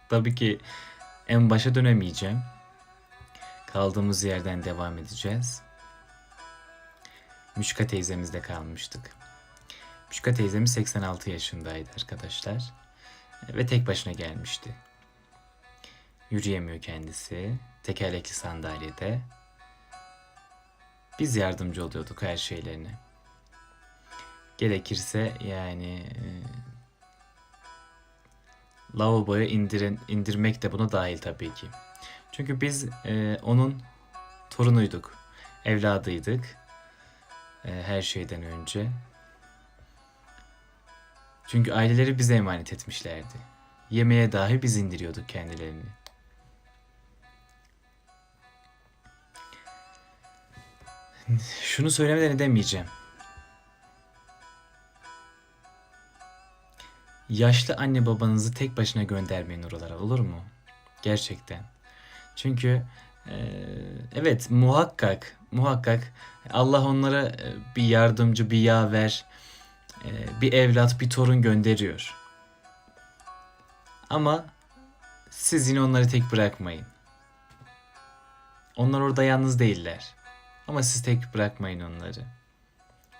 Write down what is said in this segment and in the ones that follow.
Tabii ki en başa dönemeyeceğim. Kaldığımız yerden devam edeceğiz. Müşka teyzemizde kalmıştık. Müşka teyzemiz 86 yaşındaydı arkadaşlar. Ve tek başına gelmişti. Yürüyemiyor kendisi. Tekerlekli sandalyede. Biz yardımcı oluyorduk her şeylerine. Gerekirse yani lavaboya indirmek de buna dahil tabii ki. Çünkü biz onun torunuyduk. Evladıydık. Her şeyden önce. Çünkü aileleri bize emanet etmişlerdi. Yemeğe dahi biz indiriyorduk kendilerini. Şunu söylemeden edemeyeceğim. Yaşlı anne babanızı tek başına göndermeyin oralara, olur mu? Gerçekten. Çünkü evet, muhakkak Allah onlara bir yardımcı, bir yaver, bir evlat, bir torun gönderiyor. Ama siz yine onları tek bırakmayın. Onlar orada yalnız değiller. Ama siz tek bırakmayın onları.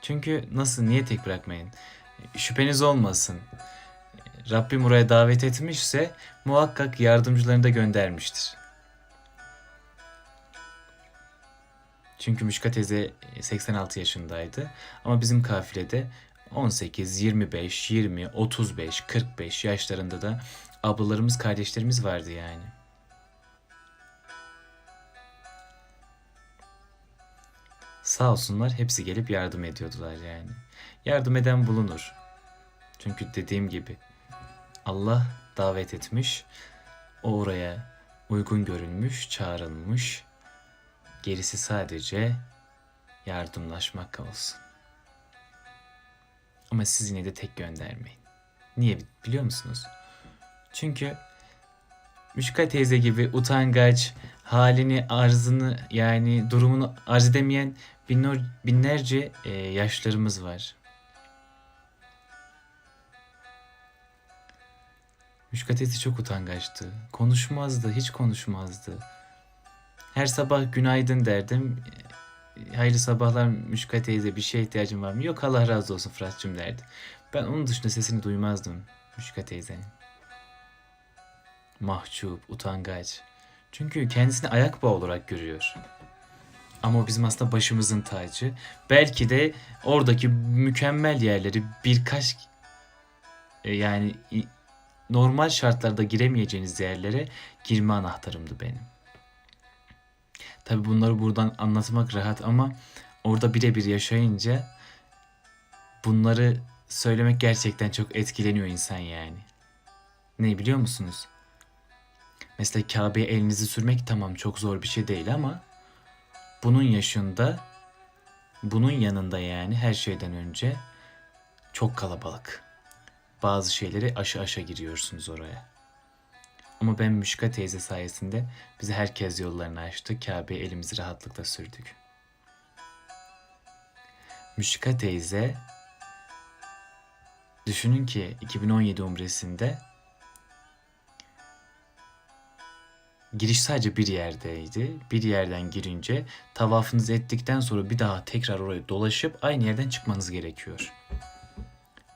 Çünkü niye tek bırakmayın? Şüpheniz olmasın. Rabbim oraya davet etmişse muhakkak yardımcılarını da göndermiştir. Çünkü Müşka teyze 86 yaşındaydı. Ama bizim kafilede 18, 25, 20, 35, 45 yaşlarında da ablalarımız, kardeşlerimiz vardı yani. Sağ olsunlar, hepsi gelip yardım ediyordular yani. Yardım eden bulunur. Çünkü dediğim gibi Allah davet etmiş, o oraya uygun görülmüş, çağrılmış. Gerisi sadece yardımlaşmak olsun. Ama siz yine de tek göndermeyin. Niye biliyor musunuz? Çünkü Müşka teyze gibi utangaç, halini, arzını yani durumunu arz edemeyen binlerce yaşlarımız var. Müşka teyze çok utangaçtı. Konuşmazdı, hiç konuşmazdı. Her sabah günaydın derdim. Hayırlı sabahlar Müşka teyze, bir şeye ihtiyacın var mı? Yok, Allah razı olsun Fırat'cığım derdi. Ben onun dışında sesini duymazdım Müşka teyzenin. Mahcup, utangaç. Çünkü kendisini ayak bağı olarak görüyor. Ama o bizim aslında başımızın tacı. Belki de oradaki mükemmel yerleri birkaç yani normal şartlarda giremeyeceğiniz yerlere girme anahtarımdı benim. Tabi bunları buradan anlatmak rahat ama orada birebir yaşayınca bunları söylemek gerçekten çok etkileniyor insan yani. Ne biliyor musunuz? Mesela Kabe'ye elinizi sürmek tamam, çok zor bir şey değil ama bunun yaşında, bunun yanında yani her şeyden önce çok kalabalık. Bazı şeyleri aşa giriyorsunuz oraya. Ama ben Müşka teyze sayesinde bize herkes yollarını açtı. Kabe'ye elimizi rahatlıkla sürdük. Müşka teyze, düşünün ki 2017 umresinde giriş sadece bir yerdeydi. Bir yerden girince tavafınızı ettikten sonra bir daha tekrar orayı dolaşıp aynı yerden çıkmanız gerekiyor.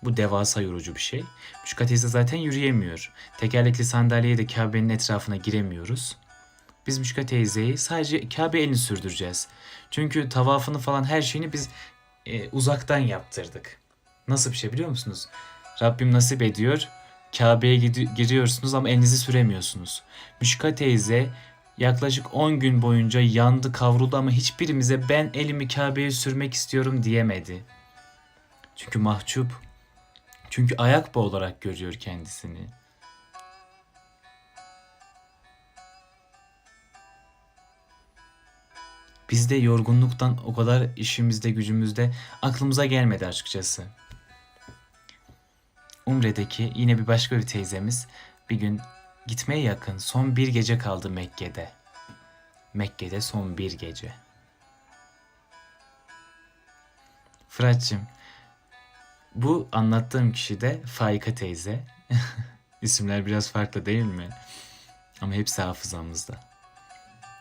Bu devasa yorucu bir şey. Müşka teyze zaten yürüyemiyor. Tekerlekli sandalyeye de Kabe'nin etrafına giremiyoruz. Biz Müşka teyzeyi sadece Kabe elini sürdüreceğiz. Çünkü tavafını falan her şeyini biz uzaktan yaptırdık. Nasıl bir şey biliyor musunuz? Rabbim nasip ediyor. Kabe'ye giriyorsunuz ama elinizi süremiyorsunuz. Müşka teyze yaklaşık 10 gün boyunca yandı, kavruldu ama hiçbirimize ben elimi Kabe'ye sürmek istiyorum diyemedi. Çünkü mahcup. Çünkü ayak bağı olarak görüyor kendisini. Biz de yorgunluktan o kadar işimizde gücümüzde aklımıza gelmedi açıkçası. Umre'deki yine bir başka bir teyzemiz bir gün gitmeye yakın son bir gece kaldı Mekke'de. Mekke'de son bir gece. Fırat'cığım, bu anlattığım kişi de Faika teyze. İsimler biraz farklı değil mi? Ama hepsi hafızamızda.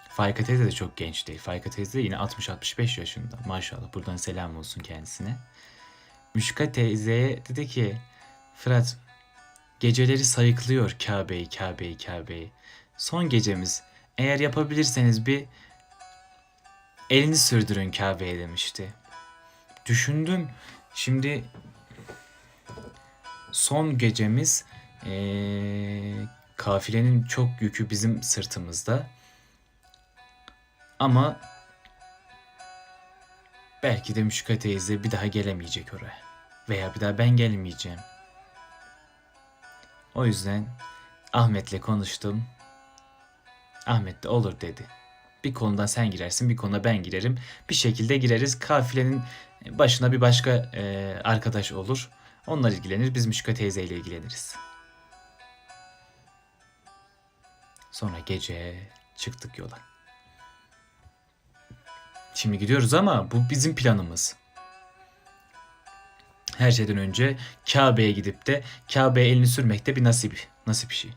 Faika teyze de çok genç değil. Faika teyze de yine 60-65 yaşında. Maşallah, buradan selam olsun kendisine. Müşka teyzeye dedi ki Fırat, geceleri sayıklıyor Kabe'yi, Kabe'yi, Kabe'yi. Son gecemiz. Eğer yapabilirseniz bir elini sürdürün Kabe'ye demişti. Düşündüm. Şimdi son gecemiz, kafilenin çok yükü bizim sırtımızda. Ama belki de Müşka teyze bir daha gelemeyecek oraya. Veya bir daha ben gelmeyeceğim. O yüzden Ahmet'le konuştum. Ahmet de olur dedi. Bir konudan sen girersin, bir konuda ben girerim. Bir şekilde gireriz. Kafilenin başına bir başka arkadaş olur. Onlar ilgilenir, biz Müşka teyzeyle ilgileniriz. Sonra gece çıktık yola. Şimdi gidiyoruz ama bu bizim planımız. Her şeyden önce Kabe'ye gidip de Kabe'ye elini sürmek de bir nasip. Nasip işi.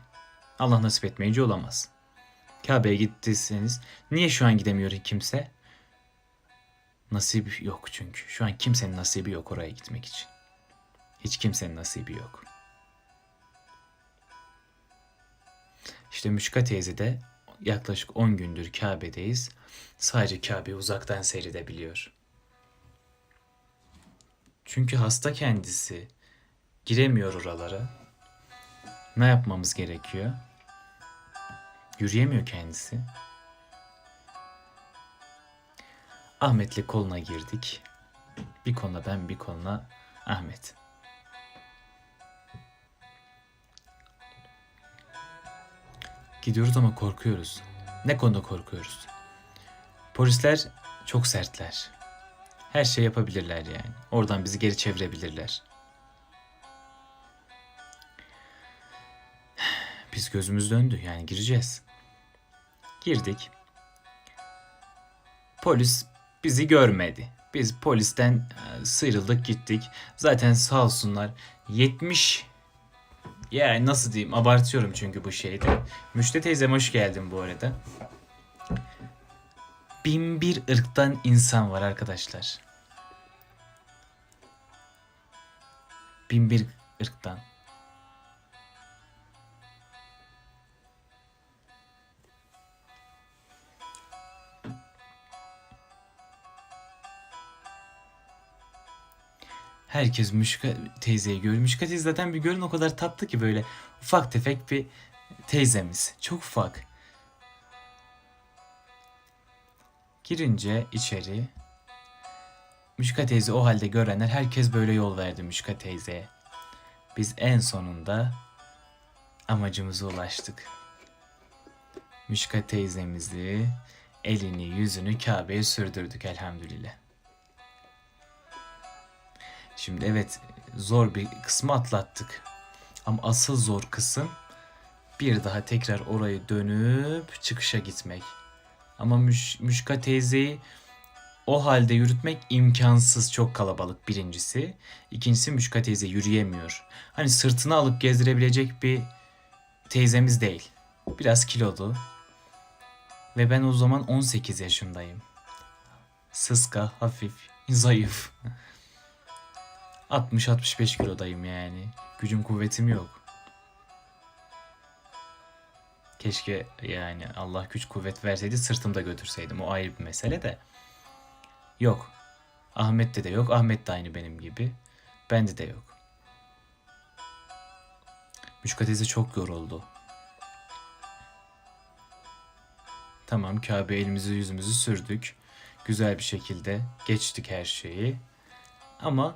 Allah nasip etmeyince olamaz. Kabe'ye gittiyseniz niye şu an gidemiyor kimse? Nasip yok çünkü. Şu an kimsenin nasibi yok oraya gitmek için. Hiç kimsenin nasibi yok. İşte Müşka teyze de yaklaşık 10 gündür Kabe'deyiz. Sadece Kabe'yi uzaktan seyredebiliyor. Çünkü hasta kendisi. Giremiyor oralara. Ne yapmamız gerekiyor? Yürüyemiyor kendisi. Ahmet'le koluna girdik. Bir koluna ben, bir koluna Ahmet. Gidiyoruz ama korkuyoruz. Ne konuda korkuyoruz? Polisler çok sertler. Her şey yapabilirler yani. Oradan bizi geri çevirebilirler. Biz gözümüz döndü, yani gireceğiz. Girdik. Polis bizi görmedi. Biz polisten sıyrıldık gittik. Zaten sağ olsunlar 70, yani nasıl diyeyim, abartıyorum çünkü bu şeyde. Müşte teyzem hoş geldin bu arada. 1001 ırktan insan var arkadaşlar. 1001 ırktan. Herkes Müşka teyzeyi görüyor. Müşka teyze zaten bir görün o kadar tatlı ki, böyle ufak tefek bir teyzemiz. Çok ufak. Girince içeri Müşka teyze o halde görenler herkes böyle yol verdi Müşka teyzeye. Biz en sonunda amacımıza ulaştık. Müşka teyzemizi, elini yüzünü Kabe'ye sürdürdük elhamdülillah. Şimdi evet, zor bir kısmı atlattık. Ama asıl zor kısım bir daha tekrar orayı dönüp çıkışa gitmek. Ama Müşka teyzeyi o halde yürütmek imkansız, çok kalabalık birincisi. İkincisi Müşka teyze yürüyemiyor. Hani sırtına alıp gezdirebilecek bir teyzemiz değil. Biraz kilolu. Ve ben o zaman 18 yaşındayım. Sıska, hafif, zayıf. 60-65 kilodayım yani. Gücüm kuvvetim yok. Keşke yani Allah güç kuvvet verseydi sırtımda götürseydim. O ayrı bir mesele de. Yok. Ahmet'te de yok. Ahmet de aynı benim gibi. Bende de yok. Müşka teyze çok yoruldu. Tamam, Kabe elimizi yüzümüzü sürdük. Güzel bir şekilde geçtik her şeyi. Ama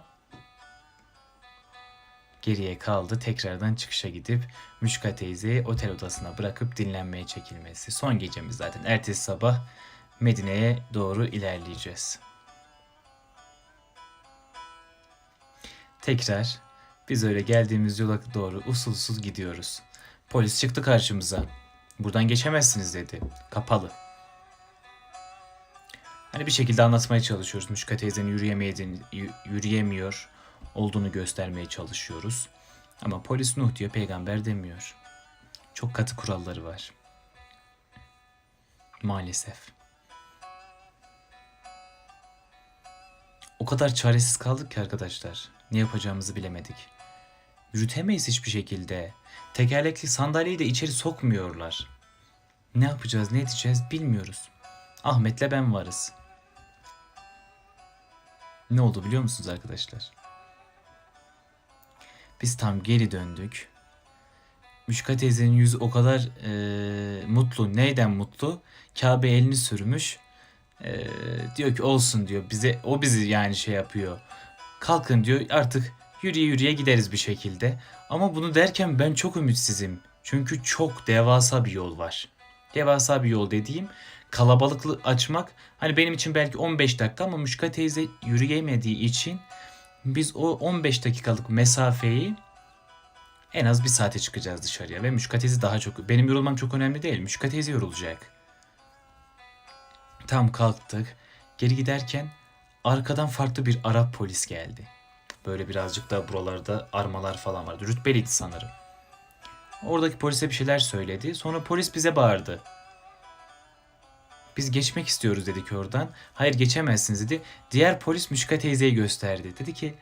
geriye kaldı tekrardan çıkışa gidip Müşka teyzeyi otel odasına bırakıp dinlenmeye çekilmesi. Son gecemiz zaten. Ertesi sabah Medine'ye doğru ilerleyeceğiz. Tekrar biz öyle geldiğimiz yola doğru usul usul gidiyoruz. Polis çıktı karşımıza. Buradan geçemezsiniz dedi. Kapalı. Hani bir şekilde anlatmaya çalışıyoruz. Müşka teyzenin yürüyemiyor olduğunu göstermeye çalışıyoruz. Ama polis Nuh diyor, peygamber demiyor. Çok katı kuralları var. Maalesef. O kadar çaresiz kaldık ki arkadaşlar. Ne yapacağımızı bilemedik. Yürütemeyiz hiçbir şekilde. Tekerlekli sandalyeyi de içeri sokmuyorlar. Ne yapacağız, ne edeceğiz bilmiyoruz. Ahmet'le ben varız. Ne oldu biliyor musunuz arkadaşlar? Biz tam geri döndük. Müşka teyzenin yüzü o kadar mutlu. Neyden mutlu? Kabe elini sürmüş. Diyor ki olsun diyor. O bizi yani şey yapıyor. Kalkın diyor, artık yürüye yürüye gideriz bir şekilde. Ama bunu derken ben çok ümitsizim. Çünkü çok devasa bir yol var. Devasa bir yol dediğim, kalabalıklı açmak hani benim için belki 15 dakika ama Müşka teyze yürüyemediği için biz o 15 dakikalık mesafeyi en az bir saate çıkacağız dışarıya. Ve Müşka teyze daha çok... Benim yorulmam çok önemli değil. Müşka teyze yorulacak. Tam kalktık. Geri giderken arkadan farklı bir Arap polis geldi. Böyle birazcık da buralarda armalar falan vardı. Rütbeliydi sanırım. Oradaki polise bir şeyler söyledi. Sonra polis bize bağırdı. Biz geçmek istiyoruz dedik oradan. Hayır geçemezsiniz dedi. Diğer polis Müşka teyzeyi gösterdi. Dedi ki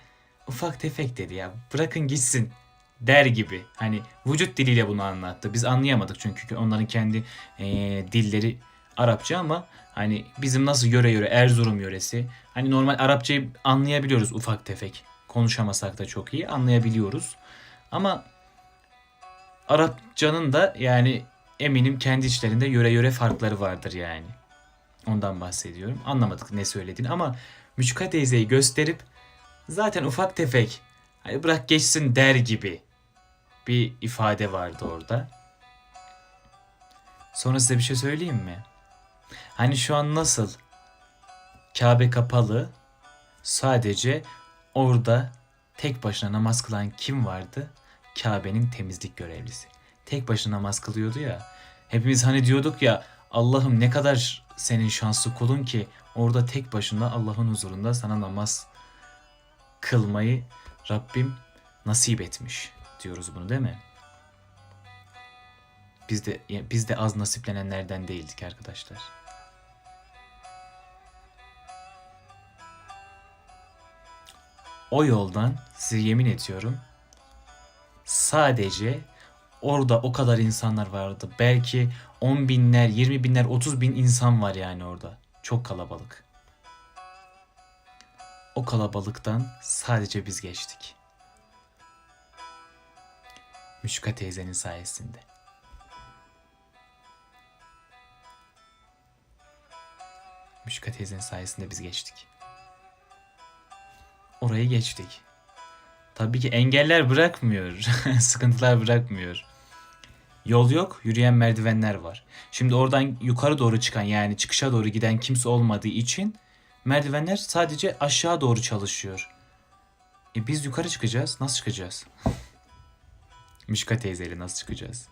ufak tefek dedi ya, bırakın gitsin der gibi. Hani vücut diliyle bunu anlattı. Biz anlayamadık çünkü onların kendi dilleri Arapça ama hani bizim nasıl yöre Erzurum yöresi. Hani normal Arapçayı anlayabiliyoruz ufak tefek. Konuşamasak da çok iyi anlayabiliyoruz. Ama Arapçanın da yani eminim kendi içlerinde yöre farkları vardır yani. Ondan bahsediyorum. Anlamadık ne söylediğini ama Müşka teyzeyi gösterip zaten ufak tefek hani bırak geçsin der gibi bir ifade vardı orada. Sonra size bir şey söyleyeyim mi? Hani şu an nasıl Kabe kapalı, sadece orada tek başına namaz kılan kim vardı? Kabe'nin temizlik görevlisi. Tek başına namaz kılıyordu ya. Hepimiz hani diyorduk ya, Allah'ım ne kadar senin şanslı kulun ki orada tek başına Allah'ın huzurunda sana namaz kılmayı Rabbim nasip etmiş diyoruz bunu, değil mi? Biz de az nasiplenenlerden değildik arkadaşlar. O yoldan size yemin ediyorum sadece orada o kadar insanlar vardı. Belki 10 binler, 20 binler, 30 bin insan var yani orada. Çok kalabalık. O kalabalıktan sadece biz geçtik. Müşka teyzenin sayesinde. Müşka teyzenin sayesinde biz geçtik. Orayı geçtik. Tabii ki engeller bırakmıyor. Sıkıntılar bırakmıyor. Yol yok, yürüyen merdivenler var. Şimdi oradan yukarı doğru çıkan yani çıkışa doğru giden kimse olmadığı için merdivenler sadece aşağı doğru çalışıyor. Biz yukarı çıkacağız. Nasıl çıkacağız? Mişka teyzeyle nasıl çıkacağız?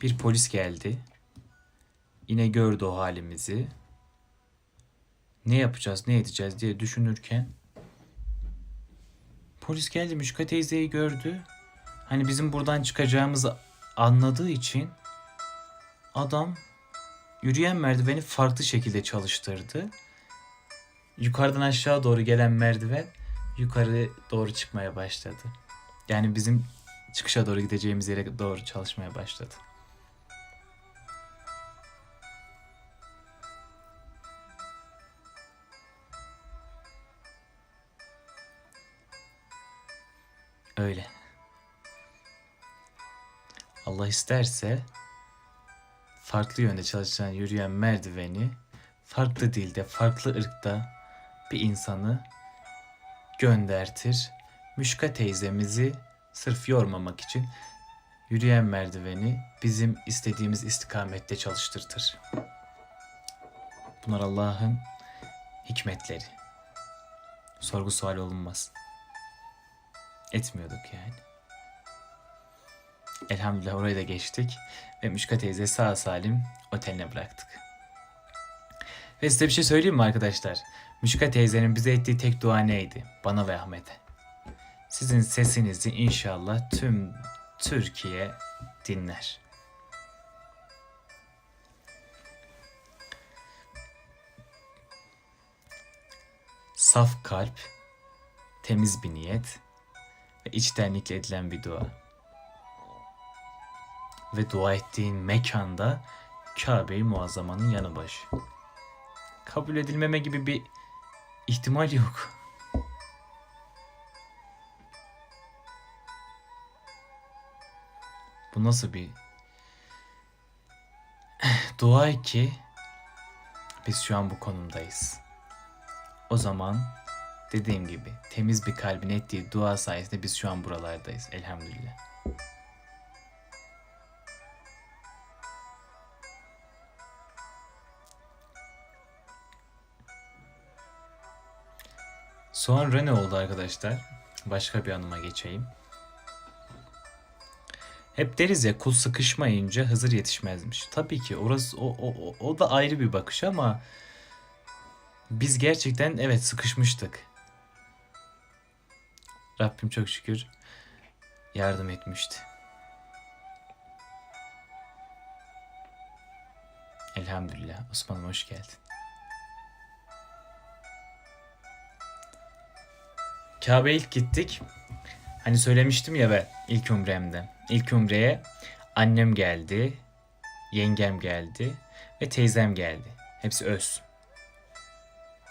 Bir polis geldi. Yine gördü o halimizi. Ne yapacağız, ne edeceğiz diye düşünürken polis geldi, Mişka teyzeyi gördü. Hani bizim buradan çıkacağımızı anladığı için adam yürüyen merdiveni farklı şekilde çalıştırdı. Yukarıdan aşağı doğru gelen merdiven yukarı doğru çıkmaya başladı. Yani bizim çıkışa doğru gideceğimiz yere doğru çalışmaya başladı. Öyle. Allah isterse farklı yönde çalışan yürüyen merdiveni farklı dilde, farklı ırkta bir insanı göndertir. Müşka teyzemizi sırf yormamak için yürüyen merdiveni bizim istediğimiz istikamette çalıştırtır. Bunlar Allah'ın hikmetleri. Sorgu sual olunmaz. Etmiyorduk yani. Elhamdülillah orayı da geçtik ve Müşka teyze sağ salim oteline bıraktık. Ve size bir şey söyleyeyim mi arkadaşlar? Müşka teyzenin bize ettiği tek dua neydi? Bana ve Ahmet'e. Sizin sesinizi inşallah tüm Türkiye dinler. Saf kalp, temiz bir niyet ve içtenlikle edilen bir dua. Ve dua ettiğin mekanda Kabe-i Muazzama'nın yanı başı. Kabul edilmeme gibi bir ihtimal yok. Bu nasıl bir dua ki biz şu an bu konumdayız. O zaman dediğim gibi temiz bir kalbin ettiği dua sayesinde biz şu an buralardayız. Elhamdülillah. Sonra ne oldu arkadaşlar? Başka bir anıma geçeyim. Hep deriz ya, kul sıkışmayınca Hızır yetişmezmiş. Tabii ki orası o da ayrı bir bakış ama biz gerçekten evet sıkışmıştık. Rabbim çok şükür yardım etmişti. Elhamdülillah. Osman'ım hoş geldin. Kabe'ye ilk gittik. Hani söylemiştim ya ben ilk umremde. İlk umreye annem geldi, yengem geldi ve teyzem geldi. Hepsi öz.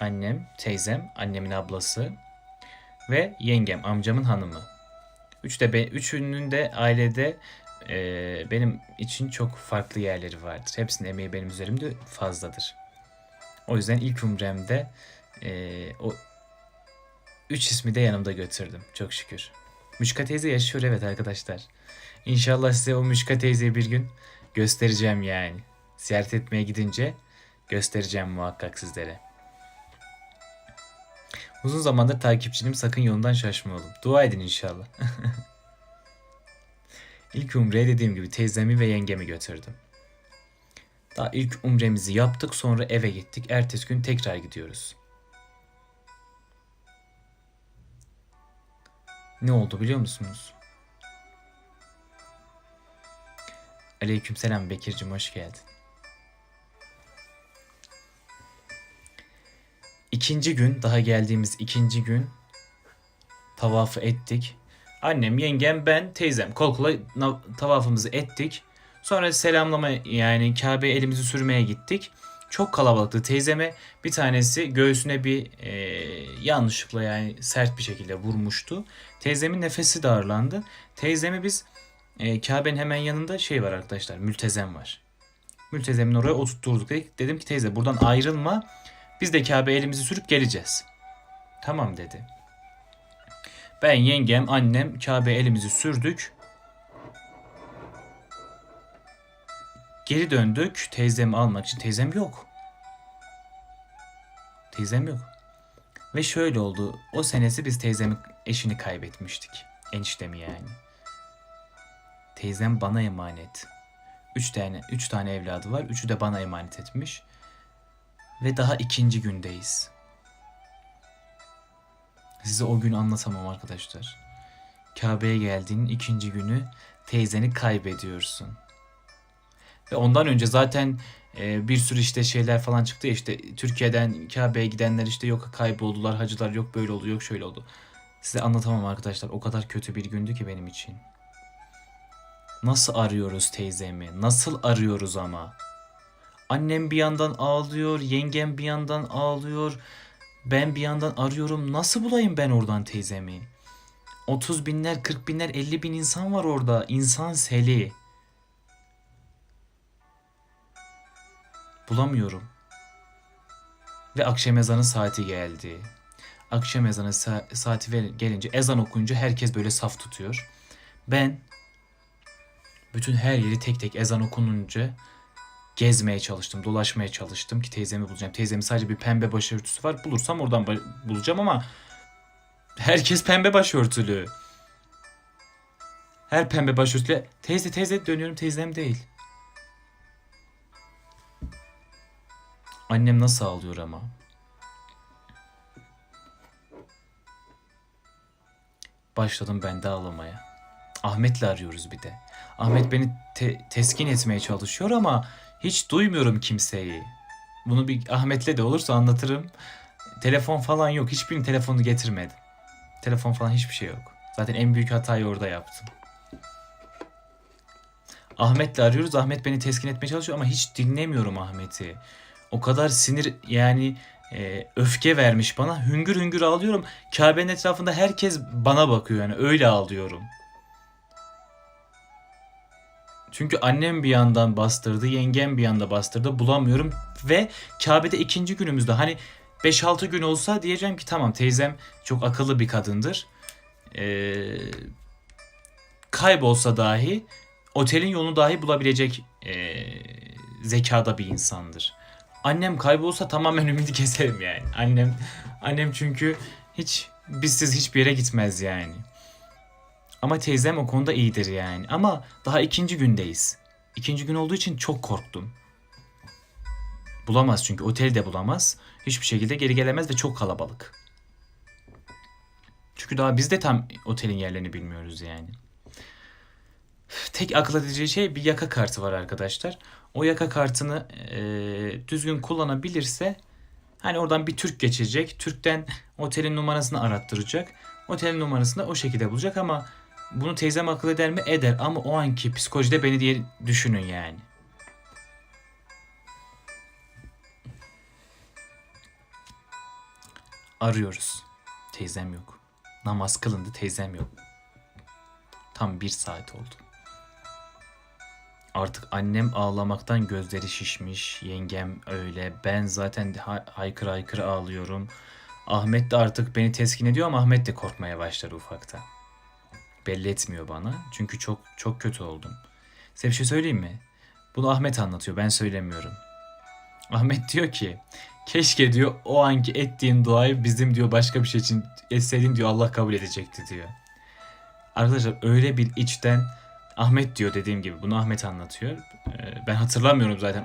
Annem, teyzem, annemin ablası ve yengem, amcamın hanımı. Üçünün de ailede benim için çok farklı yerleri vardır. Hepsinin emeği benim üzerimde fazladır. O yüzden ilk umremde o 3 ismi de yanımda götürdüm. Çok şükür. Müşka teyze yaşıyor evet arkadaşlar. İnşallah size o Müşka teyzeyi bir gün göstereceğim yani. Ziyaret etmeye gidince göstereceğim muhakkak sizlere. Uzun zamandır takipçinim, sakın yolundan şaşma oğlum. Dua edin inşallah. İlk umreye dediğim gibi teyzemi ve yengemi götürdüm. Daha ilk umremizi yaptık, sonra eve gittik. Ertesi gün tekrar gidiyoruz. Ne oldu biliyor musunuz? Aleykümselam Bekir'cim, hoş geldin. İkinci gün, daha geldiğimiz ikinci gün tavafı ettik. Annem, yengem, ben, teyzem kol kola tavafımızı ettik. Sonra selamlama yani Kabe'ye elimizi sürmeye gittik. Çok kalabalıktı. Teyzeme bir tanesi göğsüne bir yanlışlıkla yani sert bir şekilde vurmuştu. Teyzemin nefesi darlandı. Teyzemi biz Kabe'nin hemen yanında şey var arkadaşlar, mültezem var. Mültezemin oraya oturtturduk. Dedim ki teyze buradan ayrılma. Biz de Kabe'ye elimizi sürüp geleceğiz. Tamam dedi. Ben, yengem, annem Kabe'ye elimizi sürdük. Geri döndük teyzemi almak için. Teyzem yok. Teyzem yok. Ve şöyle oldu. O senesi biz teyzemin eşini kaybetmiştik. Eniştemi yani. Teyzem bana emanet. Üç tane evladı var. Üçü de bana emanet etmiş. Ve daha ikinci gündeyiz. Size o günü anlatamam arkadaşlar. Kabe'ye geldiğinin ikinci günü teyzeni kaybediyorsun. Ve ondan önce zaten bir sürü işte şeyler falan çıktı ya, işte Türkiye'den Kabe'ye gidenler işte yok kayboldular, hacılar yok böyle oldu, yok şöyle oldu. Size anlatamam arkadaşlar, o kadar kötü bir gündü ki benim için. Nasıl arıyoruz teyzemi? Nasıl arıyoruz ama? Annem bir yandan ağlıyor, yengem bir yandan ağlıyor. Ben bir yandan arıyorum. Nasıl bulayım ben oradan teyzemi? 30 binler, 40 binler, 50 bin insan var orada. İnsan seli. Bulamıyorum. Ve akşam ezanı saati geldi. Akşam ezanı saati gelince, ezan okunca herkes böyle saf tutuyor. Ben bütün her yeri tek tek ezan okununca gezmeye çalıştım, dolaşmaya çalıştım ki teyzemi bulacağım. Teyzemin sadece bir pembe başörtüsü var. Bulursam oradan bulacağım ama herkes pembe başörtülü. Her pembe başörtüyle teyze dönüyorum, teyzem değil. Annem nasıl ağlıyor ama. Başladım ben de ağlamaya. Ahmet'le arıyoruz bir de. Ahmet beni teskin etmeye çalışıyor ama hiç duymuyorum kimseyi. Bunu bir Ahmet'le de olursa anlatırım. Telefon falan yok. Hiçbirinin telefonu getirmedim. Telefon falan hiçbir şey yok. Zaten en büyük hatayı orada yaptım. Ahmet'le arıyoruz. Ahmet beni teskin etmeye çalışıyor ama hiç dinlemiyorum Ahmet'i. O kadar sinir yani öfke vermiş bana. Hüngür hüngür ağlıyorum. Kabe'nin etrafında herkes bana bakıyor yani öyle ağlıyorum. Çünkü annem bir yandan bastırdı, yengem bir yanda bastırdı. Bulamıyorum ve Kabe'de ikinci günümüzde hani 5-6 gün olsa diyeceğim ki tamam teyzem çok akıllı bir kadındır. Kaybolsa dahi otelin yolunu dahi bulabilecek zekada bir insandır. Annem kaybolsa tamamen ümidi keserim yani. Annem çünkü hiç bizsiz hiçbir yere gitmez yani. Ama teyzem o konuda iyidir yani. Ama daha ikinci gündeyiz. İkinci gün olduğu için çok korktum. Bulamaz çünkü oteli de bulamaz. Hiçbir şekilde geri gelemez ve çok kalabalık. Çünkü daha biz de tam otelin yerlerini bilmiyoruz yani. Tek akıl edeceği şey bir yaka kartı var arkadaşlar. O yaka kartını düzgün kullanabilirse hani oradan bir Türk geçecek. Türk'ten otelin numarasını arattıracak. Otelin numarasını da o şekilde bulacak ama bunu teyzem akıl eder mi? Eder ama o anki psikolojide beni diye düşünün yani. Arıyoruz. Teyzem yok. Namaz kılındı teyzem yok. Tam 1 saat oldu. Artık annem ağlamaktan gözleri şişmiş. Yengem öyle. Ben zaten haykır haykır ağlıyorum. Ahmet de artık beni teskin ediyor ama Ahmet de korkmaya başladı ufakta. Belli etmiyor bana. Çünkü çok çok kötü oldum. Size bir şey söyleyeyim mi? Bunu Ahmet anlatıyor. Ben söylemiyorum. Ahmet diyor ki keşke diyor o anki ettiğin duayı bizim diyor başka bir şey için etseydin diyor Allah kabul edecekti diyor. Arkadaşlar öyle bir içten Ahmet diyor dediğim gibi bunu Ahmet anlatıyor. Ben hatırlamıyorum zaten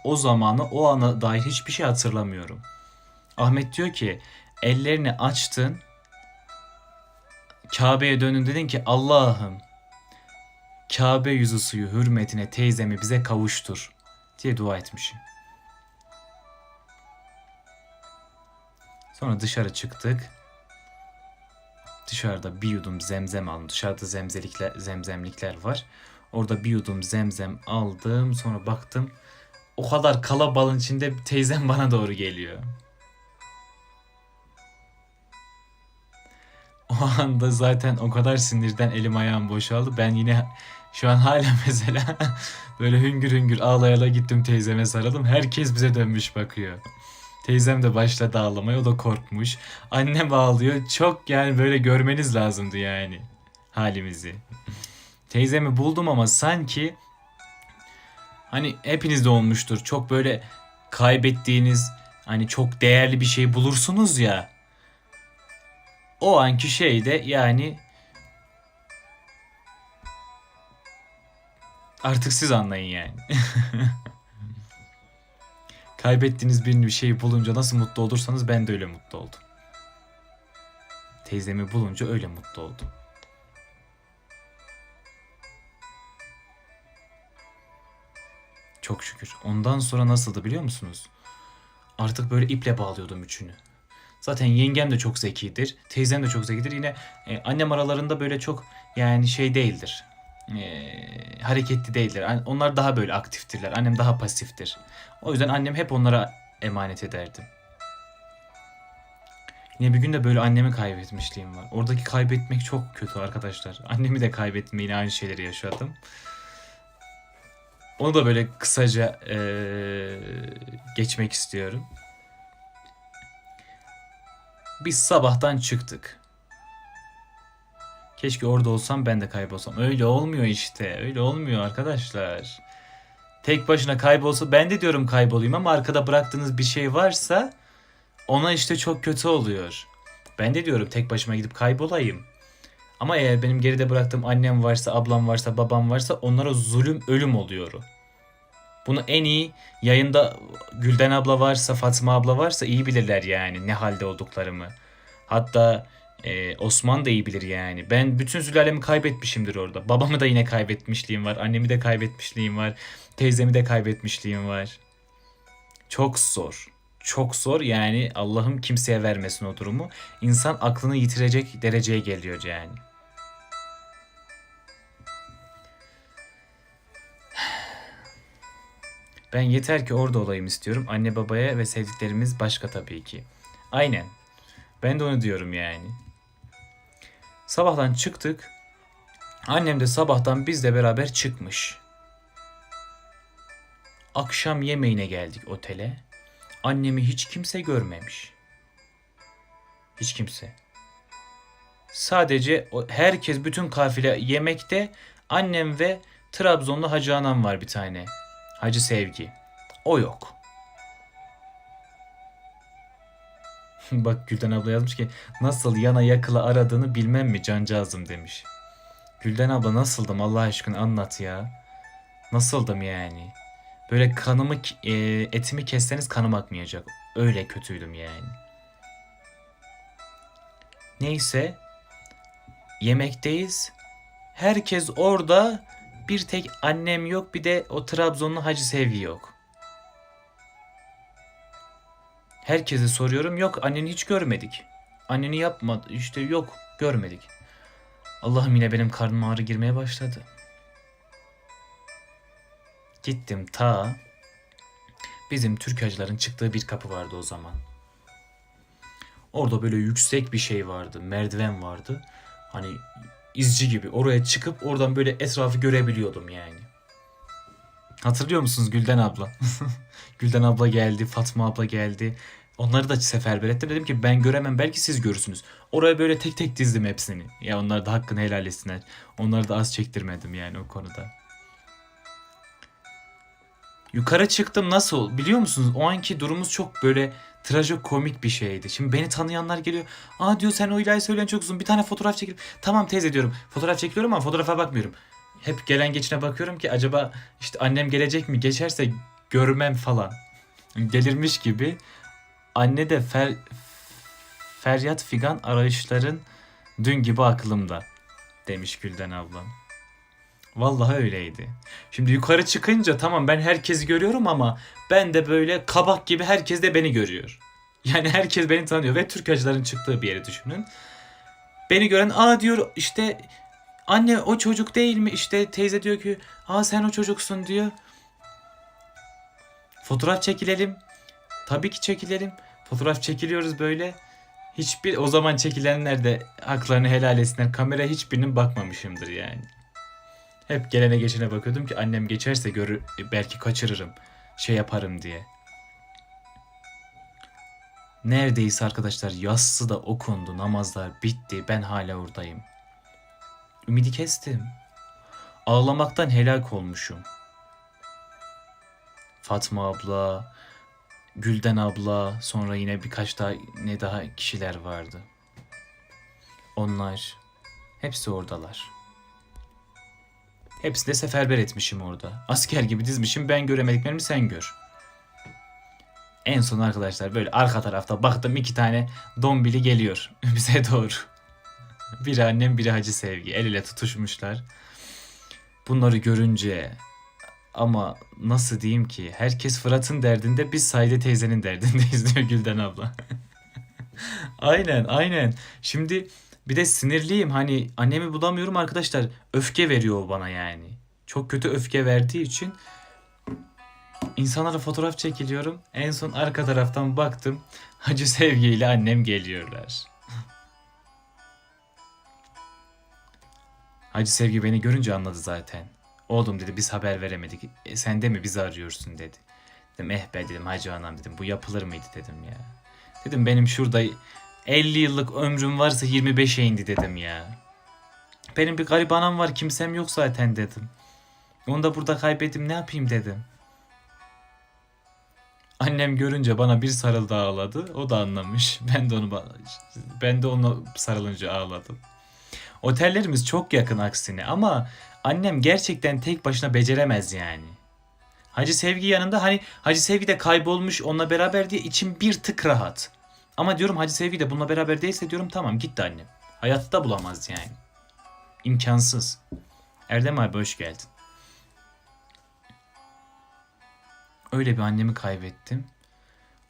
o zamanı o ana dair hiçbir şey hatırlamıyorum. Ahmet diyor ki ellerini açtın Kabe'ye döndün dedin ki Allah'ım Kabe yüzü suyu hürmetine teyzemi bize kavuştur diye dua etmişim. Sonra dışarı çıktık. Dışarıda bir yudum zemzem aldım. Dışarıda zemzemlikler var. Orada bir yudum zemzem aldım. Sonra baktım. O kadar kalabalığın içinde teyzem bana doğru geliyor. O anda zaten o kadar sinirden elim ayağım boşaldı. Ben yine şu an hala mesela böyle hüngür hüngür ağlayala gittim teyzeme sarıldım. Herkes bize dönmüş bakıyor. Teyzem de başladı ağlamaya. O da korkmuş. Annem ağlıyor. Çok yani böyle görmeniz lazımdı yani halimizi. Teyzemi buldum ama sanki hani hepinizde olmuştur. Çok böyle kaybettiğiniz hani çok değerli bir şey bulursunuz ya. O anki şey de yani artık siz anlayın yani. Kaybettiğiniz bir şeyi bulunca nasıl mutlu olursanız ben de öyle mutlu oldum. Teyzemi bulunca öyle mutlu oldum. Çok şükür. Ondan sonra nasıldı biliyor musunuz? Artık böyle iple bağlıyordum üçünü. Zaten yengem de çok zekidir. Teyzem de çok zekidir. Yine annem aralarında böyle çok yani şey değildir. Hareketli değildir. Onlar daha böyle aktiftirler. Annem daha pasiftir. O yüzden annem hep onlara emanet ederdim. Yine bir gün de böyle annemi kaybetmişliğim var. Oradaki kaybetmek çok kötü arkadaşlar. Annemi de kaybettim. Yine aynı şeyleri yaşadım. Onu da böyle kısaca geçmek istiyorum. Biz sabahtan çıktık. Keşke orada olsam ben de kaybolsam. Öyle olmuyor işte. Öyle olmuyor arkadaşlar. Tek başına kaybolsa ben de diyorum kaybolayım ama arkada bıraktığınız bir şey varsa ona işte çok kötü oluyor. Ben de diyorum tek başıma gidip kaybolayım. Ama eğer benim geride bıraktığım annem varsa, ablam varsa, babam varsa onlara zulüm, ölüm oluyor. Bunu en iyi yayında Gülden abla varsa, Fatma abla varsa iyi bilirler yani ne halde olduklarımı. Hatta Osman da iyi bilir yani. Ben bütün sülalemi kaybetmişimdir orada. Babamı da yine kaybetmişliğim var. Annemi de kaybetmişliğim var. Teyzemi de kaybetmişliğim var. Çok zor. Çok zor yani Allah'ım kimseye vermesin o durumu. İnsan aklını yitirecek dereceye geliyor yani. Ben yeter ki orada olayım istiyorum. Anne babaya ve sevdiklerimiz başka tabii ki. Aynen. Ben de onu diyorum yani. Sabahtan çıktık. Annem de sabahtan bizle beraber çıkmış. Akşam yemeğine geldik otele. Annemi hiç kimse görmemiş. Hiç kimse. Sadece herkes bütün kafile yemekte. Annem ve Trabzonlu Hacı Anam var bir tane. Hacı Sevgi. O yok. Bak Gülden abla yazmış ki nasıl yana yakıla aradığını bilmem mi cancağızım demiş. Gülden abla nasıldım Allah aşkına anlat ya. Nasıldım yani. Böyle kanımı etimi kesseniz kanım akmayacak. Öyle kötüydüm yani. Neyse yemekteyiz. Herkes orada. Bir tek annem yok bir de o Trabzonlu Hacı Sevgi yok. Herkese soruyorum yok anneni hiç görmedik. Anneni yapmadı işte yok görmedik. Allah'ım yine benim karnım ağrı girmeye başladı. Gittim ta bizim Türk hacıların çıktığı bir kapı vardı o zaman. Orada böyle yüksek bir şey vardı merdiven vardı. Hani izci gibi oraya çıkıp oradan böyle etrafı görebiliyordum yani. Hatırlıyor musunuz Gülden abla? Gülden abla geldi, Fatma abla geldi. Onları da seferber ettim. Dedim ki ben göremem belki siz görürsünüz. Oraya böyle tek tek dizdim hepsini. Ya onlar da hakkını helal etsinler. Onları da az çektirmedim yani o konuda. Yukarı çıktım nasıl biliyor musunuz? O anki durumumuz çok böyle trajikomik bir şeydi. Şimdi beni tanıyanlar geliyor. Aa diyor sen o ilahi söyleyen çok uzun. Bir tane fotoğraf çekip. Tamam teyze diyorum. Fotoğraf çekiyorum ama fotoğrafa bakmıyorum. Hep gelen geçine bakıyorum ki acaba işte annem gelecek mi? Geçerse görmem falan. Delirmiş gibi. Anne de feryat figan arayışların dün gibi aklımda demiş Gülden ablam. Vallahi öyleydi. Şimdi yukarı çıkınca tamam ben herkesi görüyorum ama ben de böyle kabak gibi herkes de beni görüyor. Yani herkes beni tanıyor ve Türk hacıların çıktığı bir yeri düşünün. Beni gören aa diyor işte anne o çocuk değil mi? İşte teyze diyor ki aa sen o çocuksun diyor. Fotoğraf çekilelim. Tabii ki çekilelim. Fotoğraf çekiliyoruz böyle. Hiçbir o zaman çekilenler de haklarını helal etsinler. Kameraya hiçbirinin bakmamışımdır yani. Hep gelene geçene bakıyordum ki annem geçerse görür belki kaçırırım. Şey yaparım diye. Neredeyse arkadaşlar yassı da okundu, namazlar bitti. Ben hala oradayım. Ümidi kestim. Ağlamaktan helak olmuşum. Fatma abla, Gülden abla, sonra yine birkaç daha kişiler vardı. Onlar hepsi oradalar. Hepsini de seferber etmişim orada. Asker gibi dizmişim ben göremediklerimi sen gör. En son arkadaşlar böyle arka tarafta baktım 2 tane dombili geliyor bize doğru. Biri annem biri Hacı Sevgi el ele tutuşmuşlar. Bunları görünce ama nasıl diyeyim ki herkes Fırat'ın derdinde biz Saide teyzenin derdindeyiz diyor Gülden abla. Aynen. Şimdi bir de sinirliyim hani annemi bulamıyorum arkadaşlar öfke veriyor o bana yani. Çok kötü öfke verdiği için İnsanlara fotoğraf çekiliyorum. En son arka taraftan baktım. Hacı Sevgi ile annem geliyorlar. Hacı Sevgi beni görünce anladı zaten. Oğlum dedi biz haber veremedik. Sen de mi bizi arıyorsun dedi. Dedim be dedim Hacı Anam dedim. Bu yapılır mıydı dedim ya. Dedim benim şurada 50 yıllık ömrüm varsa 25'e indi dedim ya. Benim bir garip anam var kimsem yok zaten dedim. Onu da burada kaybettim ne yapayım dedim. Annem görünce bana bir sarıldı ağladı. O da anlamış. Ben de ona sarılınca ağladım. Otellerimiz çok yakın aksine ama annem gerçekten tek başına beceremez yani. Hacı Sevgi yanında, hani Hacı Sevgi de kaybolmuş onunla beraber diye içim bir tık rahat. Ama diyorum Hacı Sevgi de bununla beraber değilse diyorum tamam gitti annem. Hayatta da bulamaz yani. İmkansız. Erdem abi hoş geldin. Öyle bir annemi kaybettim.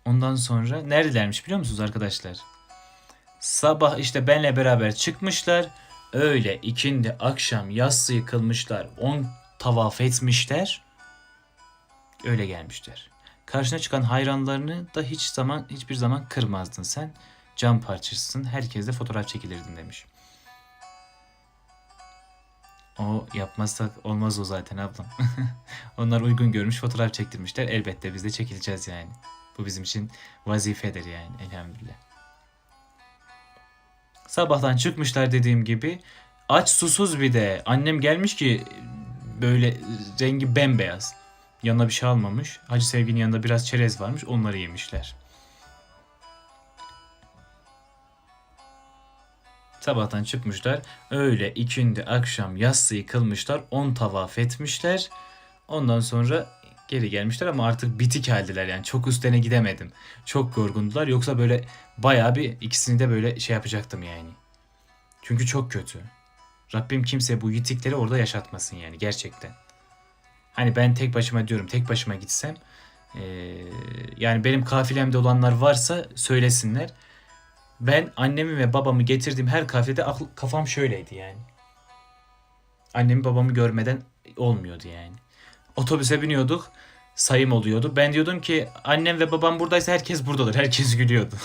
Ondan sonra neredelermiş biliyor musunuz arkadaşlar? Sabah işte benle beraber çıkmışlar. Öğle, ikindi, akşam yatsıyı kılmışlar. 10 tavaf etmişler. Öyle gelmişler. Karşına çıkan hayranlarını da hiçbir zaman kırmazdın sen. Cam parçasısın. Herkesle fotoğraf çekilirdin demiş. O yapmazsak olmaz o zaten ablam. Onlar uygun görmüş fotoğraf çektirmişler. Elbette biz de çekileceğiz yani. Bu bizim için vazifedir yani elhamdülillah. Sabahtan çıkmışlar dediğim gibi. Aç susuz bir de. Annem gelmiş ki böyle rengi bembeyaz. Yanına bir şey almamış. Hacı Sevgi'nin yanında biraz çerez varmış. Onları yemişler. Sabahtan çıkmışlar. Öğle, ikindi, akşam yatsıyı kılmışlar. 10 tavaf etmişler. Ondan sonra geri gelmişler ama artık bitik haldeler yani. Çok üstlerine gidemedim. Çok yorgundular. Yoksa böyle bayağı bir ikisini de böyle şey yapacaktım yani. Çünkü çok kötü. Rabbim kimse bu yitikleri orada yaşatmasın yani gerçekten. Hani ben tek başıma diyorum, tek başıma gitsem yani benim kafilemde olanlar varsa söylesinler. Ben annemi ve babamı getirdiğim her kafede kafam şöyleydi yani. Annemi babamı görmeden olmuyordu yani. Otobüse biniyorduk, sayım oluyordu. Ben diyordum ki annem ve babam buradaysa herkes buradadır. Herkes gülüyordu.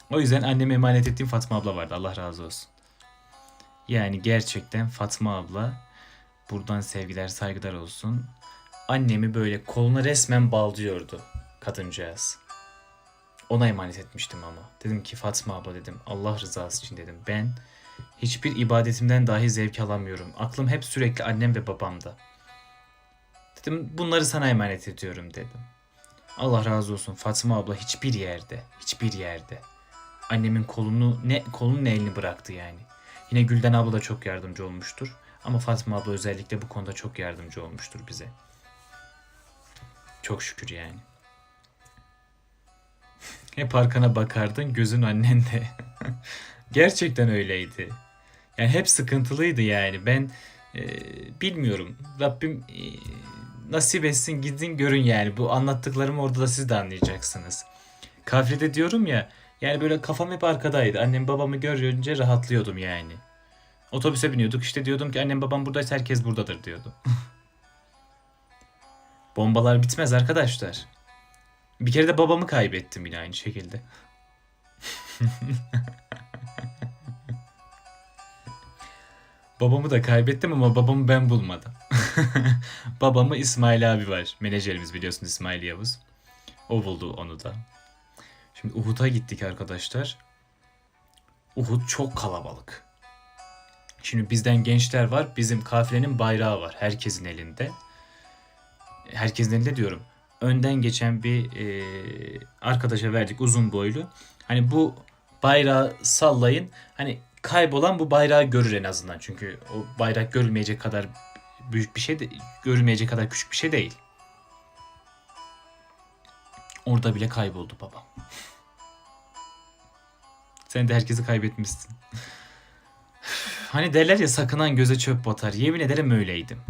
O yüzden anneme emanet ettiğim Fatma abla vardı. Allah razı olsun. Yani gerçekten Fatma abla, buradan sevgiler saygılar olsun. Annemi böyle koluna resmen bağlıyordu kadıncağız. Ona emanet etmiştim ama. Dedim ki Fatma abla dedim, Allah rızası için dedim. Ben hiçbir ibadetimden dahi zevk alamıyorum. Aklım hep sürekli annem ve babamda. Dedim bunları sana emanet ediyorum dedim. Allah razı olsun Fatma abla hiçbir yerde annemin kolunun elini bıraktı yani. Yine Gülden abla da çok yardımcı olmuştur. Ama Fatma abla özellikle bu konuda çok yardımcı olmuştur bize. Çok şükür yani. Hep arkana bakardın, gözün annende. Gerçekten öyleydi. Yani hep sıkıntılıydı yani. Ben bilmiyorum. Rabbim nasip etsin gidin görün yani. Bu anlattıklarımı orada da siz de anlayacaksınız. Kafede diyorum ya. Yani böyle kafam hep arkadaydı. Annem babamı görünce rahatlıyordum yani. Otobüse biniyorduk işte diyordum ki annem babam buradaysa herkes buradadır diyordum. Bombalar bitmez arkadaşlar. Bir kere de babamı kaybettim yine aynı şekilde. Babamı da kaybettim ama babamı ben bulmadım. Babamı İsmail abi var. Menajerimiz biliyorsun İsmail Yavuz. O buldu onu da. Şimdi Uhud'a gittik arkadaşlar. Uhud çok kalabalık. Şimdi bizden gençler var. Bizim kafilenin bayrağı var. Herkesin elinde. Herkesin elinde diyorum. Önden geçen bir arkadaşa verdik uzun boylu. Hani bu bayrağı sallayın. Hani kaybolan bu bayrağı görür en azından. Çünkü o bayrak görülmeyecek kadar büyük bir şey de, görülmeyecek kadar küçük bir şey değil. Orada bile kayboldu babam. Sen de herkesi kaybetmişsin. Hani derler ya sakınan göze çöp batar. Yemin ederim öyleydim.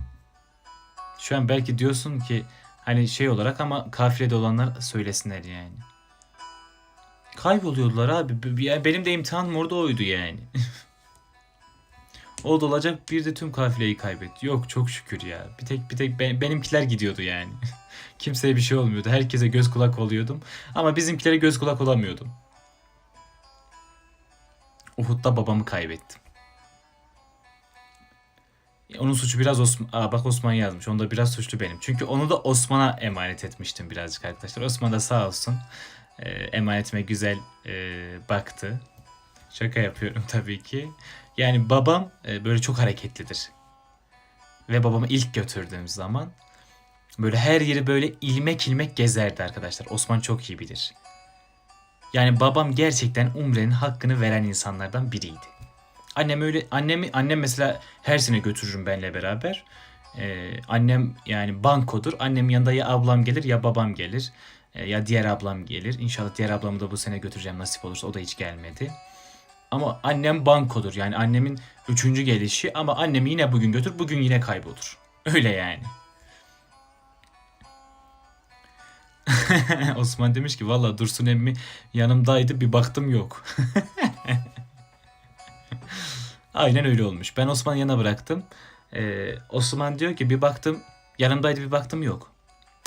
Şu an belki diyorsun ki hani şey olarak ama kafilede olanlar söylesinler yani. Kayboluyorlar abi. Benim de imtihanım orada oydu yani. O da olacak bir de tüm kafileyi kaybetti. Yok çok şükür ya. Bir tek benimkiler gidiyordu yani. Kimseye bir şey olmuyordu. Herkese göz kulak oluyordum. Ama bizimkilere göz kulak olamıyordum. Uhud'da babamı kaybettim. Onun suçu biraz Osman. Bak Osman yazmış. Onda biraz suçlu benim. Çünkü onu da Osman'a emanet etmiştim birazcık arkadaşlar. Osman da sağ olsun. Emanetime güzel baktı. Şaka yapıyorum tabii ki. Yani babam böyle çok hareketlidir. Ve babamı ilk götürdüğüm zaman böyle her yeri böyle ilmek ilmek gezerdi arkadaşlar. Osman çok iyi bilir. Yani babam gerçekten Umre'nin hakkını veren insanlardan biriydi. Annem mesela her sene götürürüm benle beraber. Annem yani bankodur. Annemin yanında ya ablam gelir ya babam gelir. Ya diğer ablam gelir. İnşallah diğer ablamı da bu sene götüreceğim nasip olursa. O da hiç gelmedi. Ama annem bankodur. Yani annemin üçüncü gelişi ama annemi yine bugün götür, bugün yine kaybolur. Öyle yani. Osman demiş ki valla Dursun emmi yanımdaydı bir baktım yok. Aynen öyle olmuş. Ben Osman'ı yana bıraktım. Osman diyor ki bir baktım yanımdaydı bir baktım yok.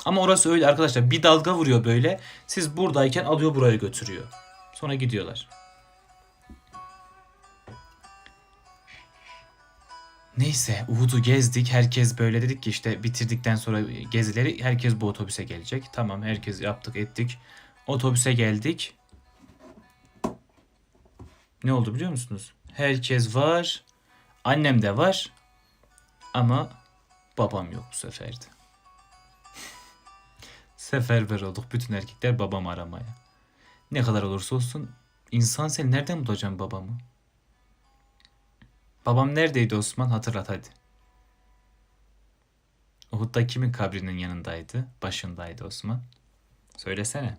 Ama orası öyle arkadaşlar, bir dalga vuruyor böyle. Siz buradayken alıyor buraya götürüyor. Sonra gidiyorlar. Neyse Uhud'u gezdik. Herkes böyle dedik ki işte bitirdikten sonra gezileri herkes bu otobüse gelecek. Tamam, herkes yaptık ettik. Otobüse geldik. Ne oldu biliyor musunuz? Herkes var. Annem de var. Ama babam yok bu sefer de. Seferber olduk bütün erkekler babamı aramaya. Ne kadar olursa olsun insan, sen nereden bulacaksın babamı? Babam neredeydi Osman? Hatırlat hadi. Uhud'da kimin kabrinin yanındaydı? Başındaydı Osman. Söylesene.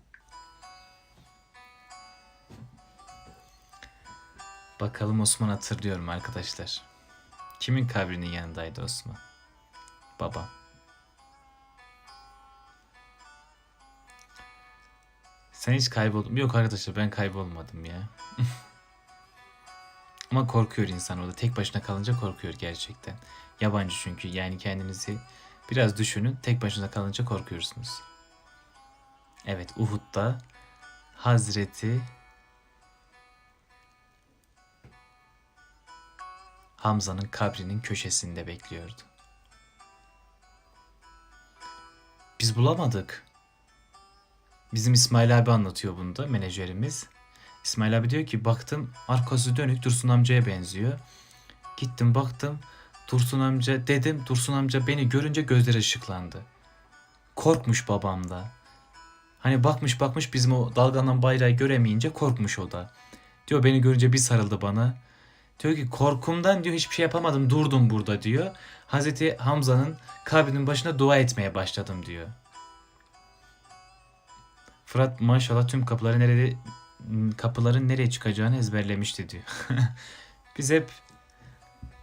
Bakalım Osman hatırlıyor mu arkadaşlar? Kimin kabrinin yanındaydı Osman? Babam. Sen hiç kayboldun. Yok arkadaşlar, ben kaybolmadım ya. Ama korkuyor insan orada. Tek başına kalınca korkuyor gerçekten. Yabancı çünkü. Yani kendinizi biraz düşünün. Tek başına kalınca korkuyorsunuz. Evet, Uhud'da Hazreti Hamza'nın kabrinin köşesinde bekliyordu. Biz bulamadık. Bizim İsmail abi anlatıyor bunu da, menajerimiz. İsmail abi diyor ki baktım arkası dönük Dursun amcaya benziyor. Gittim baktım Dursun amca, dedim Dursun amca beni görünce gözleri ışıklandı. Korkmuş babam da. Hani bakmış bakmış bizim o dalgalan bayrağı göremeyince korkmuş o da. Diyor beni görünce bir sarıldı bana. Diyor ki korkumdan diyor hiçbir şey yapamadım, durdum burada diyor. Hazreti Hamza'nın kabrinin başına dua etmeye başladım diyor. Fırat maşallah tüm kapıların nereye çıkacağını ezberlemişti diyor. Biz hep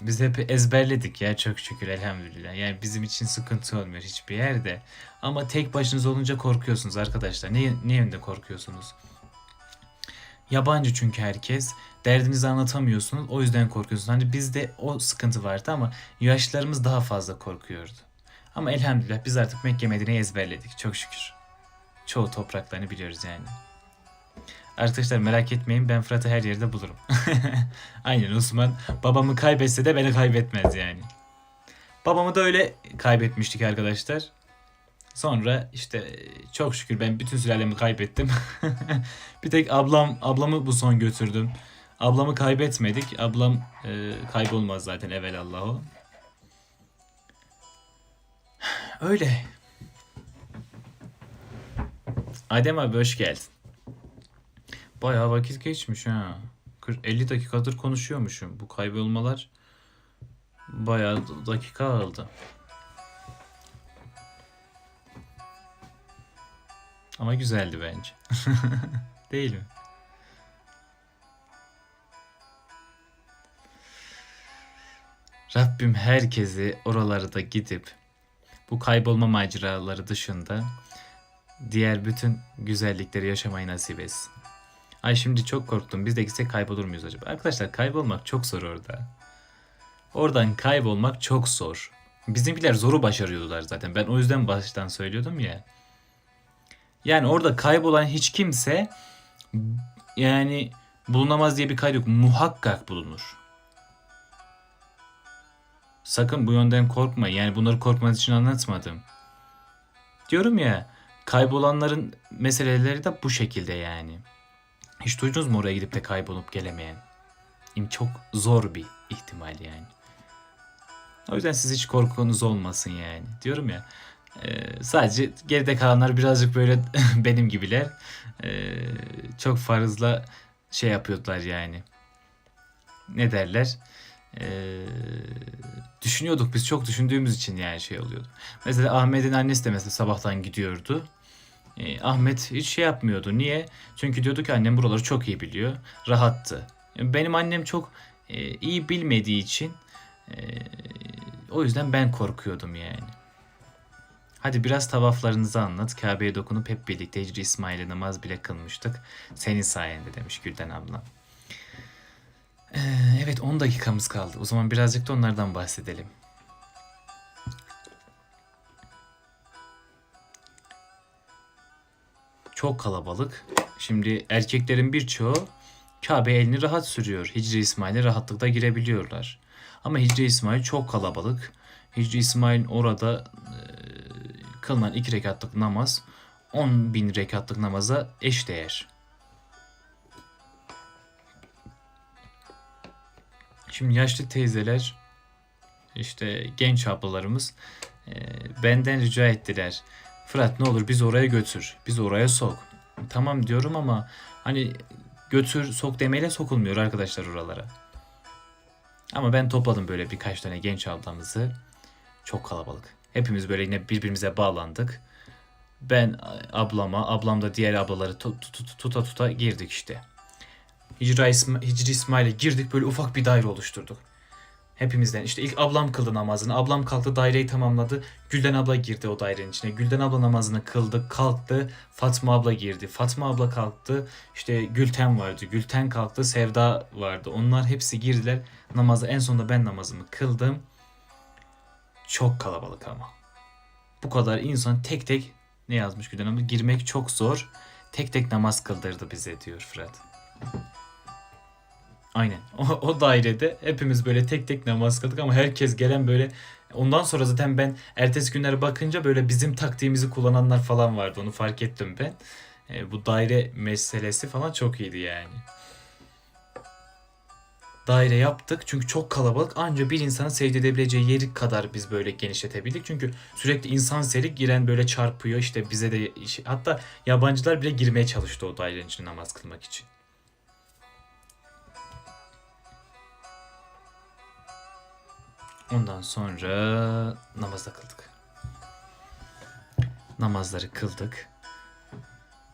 biz hep ezberledik ya, çok şükür elhamdülillah. Yani bizim için sıkıntı olmuyor hiçbir yerde. Ama tek başınıza olunca korkuyorsunuz arkadaşlar. Ne yönde korkuyorsunuz? Yabancı çünkü herkes. Derdinizi anlatamıyorsunuz. O yüzden korkuyorsunuz. Hani bizde o sıkıntı vardı ama yaşlılarımız daha fazla korkuyordu. Ama elhamdülillah biz artık Mekke Medine'yi ezberledik. Çok şükür. Çoğu topraklarını biliyoruz yani. Arkadaşlar merak etmeyin, ben Fırat'ı her yerde bulurum. Aynen, Osman babamı kaybetse de beni kaybetmez yani. Babamı da öyle kaybetmiştik arkadaşlar. Sonra işte çok şükür ben bütün sülalemi kaybettim. Bir tek ablamı bu son götürdüm. Ablamı kaybetmedik. Ablam kaybolmaz zaten evelallah o. Öyle. Adem abi hoş geldin. Bayağı vakit geçmiş ha. 50 dakikadır konuşuyormuşum. Bu kaybolmalar bayağı dakika aldı. Ama güzeldi bence. Değil mi? Rabbim herkesi oralara da gidip bu kaybolma maceraları dışında diğer bütün güzellikleri yaşamayı nasip etsin. Ay şimdi çok korktum. Biz de gitsek kaybolur muyuz acaba? Arkadaşlar kaybolmak çok zor orada. Oradan kaybolmak çok zor. Bizimkiler zoru başarıyorlar zaten. Ben o yüzden baştan söylüyordum ya. Yani orada kaybolan hiç kimse yani bulunamaz diye bir kaydı yok. Muhakkak bulunur. Sakın bu yönden korkmayın. Yani bunları korkmanız için anlatmadım. Diyorum ya, kaybolanların meseleleri de bu şekilde yani. Hiç duydunuz mu oraya gidip de kaybolup gelemeyen? Çok zor bir ihtimal yani. O yüzden siz hiç korkunuz olmasın yani. Diyorum ya, sadece geride kalanlar birazcık böyle benim gibiler. Çok fazla şey yapıyorlar yani. Ne derler? düşünüyorduk, biz çok düşündüğümüz için yani şey oluyordu. Mesela Ahmet'in annesi de mesela sabahtan gidiyordu. Ahmet hiç şey yapmıyordu. Niye? Çünkü diyordu ki annem buraları çok iyi biliyor. Rahattı. Benim annem çok iyi bilmediği için e, o yüzden ben korkuyordum yani. Hadi biraz tavaflarınızı anlat. Kabe'ye dokunup hep birlikte Hicri İsmail'e namaz bile kılmıştık. Senin sayende demiş Gülden abla. Evet 10 dakikamız kaldı. O zaman birazcık da onlardan bahsedelim. Çok kalabalık. Şimdi erkeklerin birçoğu Kabe elini rahat sürüyor. Hicri İsmail'e rahatlıkla girebiliyorlar. Ama Hicri İsmail çok kalabalık. Hicri İsmail orada kılınan 2 rekatlık namaz 10 bin rekatlık namaza eşdeğer. Şimdi yaşlı teyzeler, işte genç ablalarımız benden rica ettiler. Fırat ne olur bizi oraya götür. Bizi oraya sok. Tamam diyorum ama hani götür sok demeyle sokulmuyor arkadaşlar oralara. Ama ben topladım böyle birkaç tane genç ablamızı. Çok kalabalık. Hepimiz böyle yine birbirimize bağlandık. Ben ablama, ablam da diğer ablaları tuta tuta girdik işte. Hicri İsmail'e girdik, böyle ufak bir daire oluşturduk. Hepimizden işte ilk ablam kıldı namazını. Ablam kalktı, daireyi tamamladı. Gülden abla girdi o dairenin içine. Gülden abla namazını kıldı, kalktı. Fatma abla girdi. Fatma abla kalktı. İşte Gülten vardı. Gülten kalktı. Sevda vardı. Onlar hepsi girdiler namaza. En sonunda ben namazımı kıldım. Çok kalabalık ama. Bu kadar insan tek tek, ne yazmış Gülden abla? Girmek çok zor. Tek tek namaz kıldırdı bize diyor Fırat. Aynen. O dairede hepimiz böyle tek tek namaz kıldık ama herkes gelen böyle, ondan sonra zaten ben ertesi günlere bakınca böyle bizim taktiğimizi kullananlar falan vardı. Onu fark ettim ben. Bu daire meselesi falan çok iyiydi yani. Daire yaptık çünkü çok kalabalık, anca bir insanın secde edebileceği yeri kadar biz böyle genişletebildik. Çünkü sürekli insan seri giren böyle çarpıyor işte bize de, hatta yabancılar bile girmeye çalıştı o dairenin içine namaz kılmak için. Ondan sonra namazda kıldık. Namazları kıldık.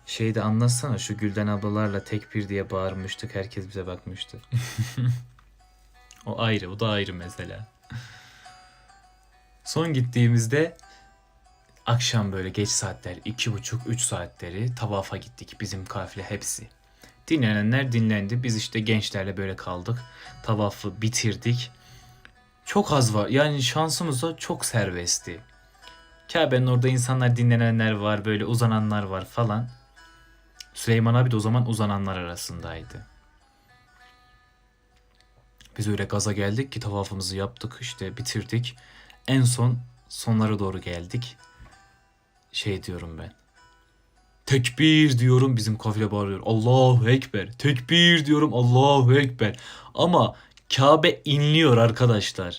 Şeyi de anlatsana, şu Gülden ablalarla tekbir diye bağırmıştık. Herkes bize bakmıştı. O ayrı, o da ayrı mesela. Son gittiğimizde akşam böyle geç saatler, 2,5-3 saatleri tavafa gittik. Bizim kafile hepsi. Dinlenenler dinlendi. Biz işte gençlerle böyle kaldık. Tavafı bitirdik. Çok az var. Yani şansımız da çok serbestti. Kabe'nin orada insanlar, dinlenenler var, böyle uzananlar var falan. Süleyman abi de o zaman uzananlar arasındaydı. Biz öyle gaza geldik ki tavafımızı yaptık, işte bitirdik. En sonlara doğru geldik. Şey diyorum ben. Tekbir diyorum, bizim kafile bağırıyor. Allahu Ekber. Tekbir diyorum, Allahu Ekber. Ama Kabe inliyor arkadaşlar.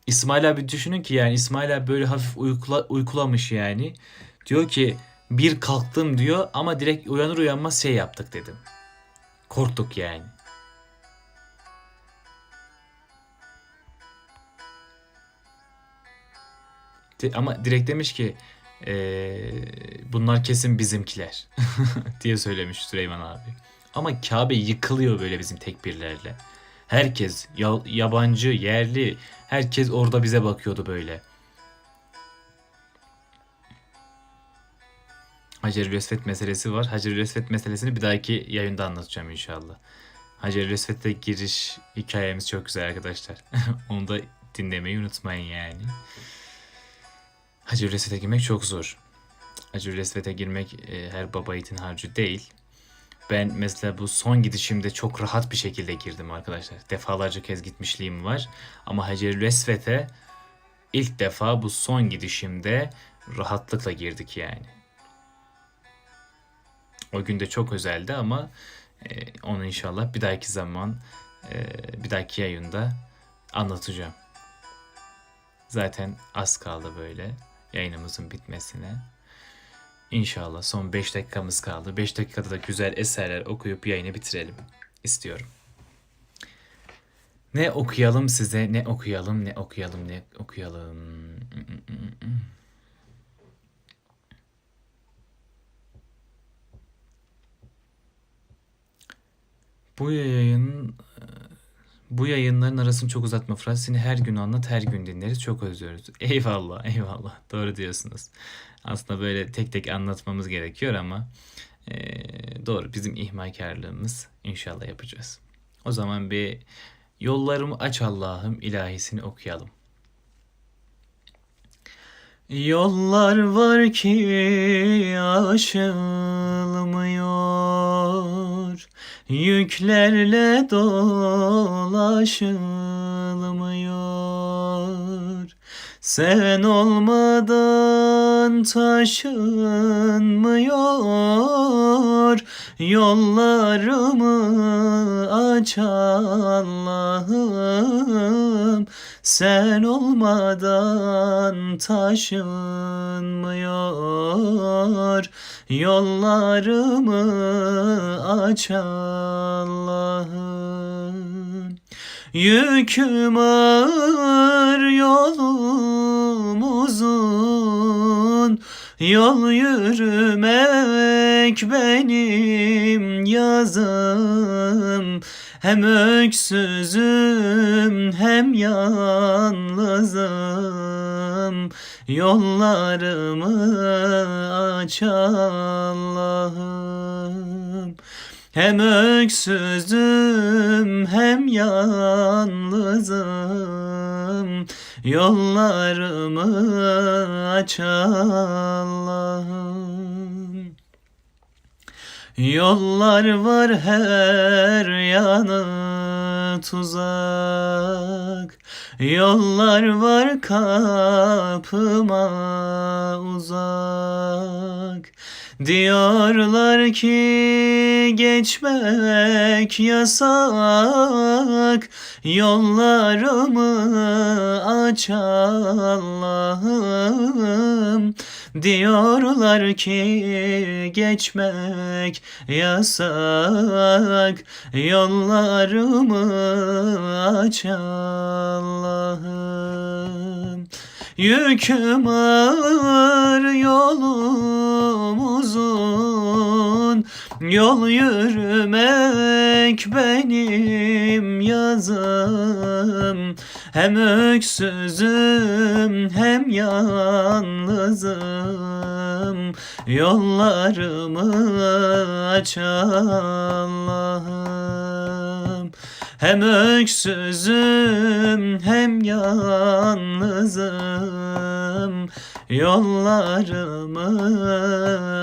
İsmail abi düşünün ki, yani İsmail abi böyle hafif uykulamış yani. Diyor ki bir kalktım diyor ama direkt uyanır uyanmaz şey yaptık dedim. Korktuk yani. Ama direkt demiş ki bunlar kesin bizimkiler diye söylemiş Süleyman abi. Ama Kabe yıkılıyor böyle bizim tekbirlerle. Herkes yabancı, yerli, herkes orada bize bakıyordu böyle. Hacer-ül Esved meselesi var. Hacer-ül Esved meselesini bir dahaki yayında anlatacağım inşallah. Hacer-ül Esved'e giriş hikayemiz çok güzel arkadaşlar. Onu da dinlemeyi unutmayın yani. Hacer-ül Esved'e girmek çok zor. Hacer-ül Esved'e girmek her baba yiğidin harcı değil. Ben mesela bu son gidişimde çok rahat bir şekilde girdim arkadaşlar. Defalarca kez gitmişliğim var. Ama Hacer-ül Esved'e ilk defa bu son gidişimde rahatlıkla girdik yani. O gün de çok özeldi ama onu inşallah bir dahaki zaman, bir dahaki yayında anlatacağım. Zaten az kaldı böyle yayınımızın bitmesine. İnşallah son 5 dakikamız kaldı. 5 dakikada da güzel eserler okuyup yayını bitirelim istiyorum. Ne okuyalım size, ne okuyalım, ne okuyalım, ne okuyalım. Bu yayın bu yayınların arasını çok uzatma Fırat. Seni her gün anlat, her gün dinleriz. Çok özlüyoruz. Eyvallah, eyvallah. Doğru diyorsunuz. Aslında böyle tek tek anlatmamız gerekiyor ama doğru. Bizim ihmalkarlığımız inşallah yapacağız. O zaman bir yollarımı aç Allah'ım ilahisini okuyalım. Yollar var ki aşılmıyor, yüklerle dolaşılmıyor. Sen olmadan taşınmıyor, yollarımı aç Allah'ım. Sen olmadan taşınmıyor, yollarımı aç Allah'ım. Yüküm ağır, yolum uzun, yol yürümek benim yazım. Hem öksüzüm hem yalnızım, yollarımı aç Allah'ım. Hem öksüzüm hem yalnızım, yollarımı aç Allah'ım. Yollar var her yanı tuzak, yollar var kapıma uzak. Diyorlar ki geçmek yasak, yollarımı aç Allah'ım. Diyorlar ki geçmek yasak, yollarımı aç Allah'ım. Yüküm ağır, yolum uzun, yol yürümek benim yazım. Hem öksüzüm hem yalnızım, yollarımı aç Allah'ım. Hem öksüzüm hem yalnızım, yollarımı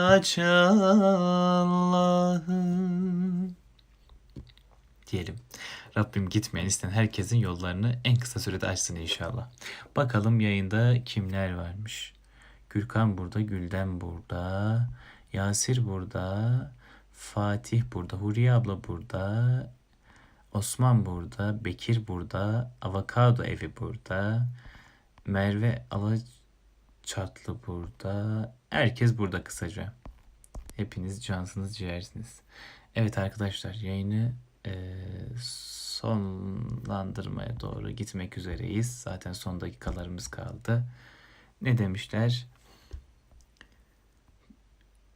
aç Allah'ım. Diyelim. Rabbim gitmeyen isteyen herkesin yollarını en kısa sürede açsın inşallah. Bakalım yayında kimler varmış. Gürkan burada, Gülden burada, Yasir burada, Fatih burada, Huriye abla burada, Osman burada, Bekir burada, Avokado evi burada, Merve Alaçatlı burada. Herkes burada kısaca. Hepiniz cansınız, ciğersiniz. Evet arkadaşlar yayını sonlandırmaya doğru gitmek üzereyiz. Zaten son dakikalarımız kaldı. Ne demişler?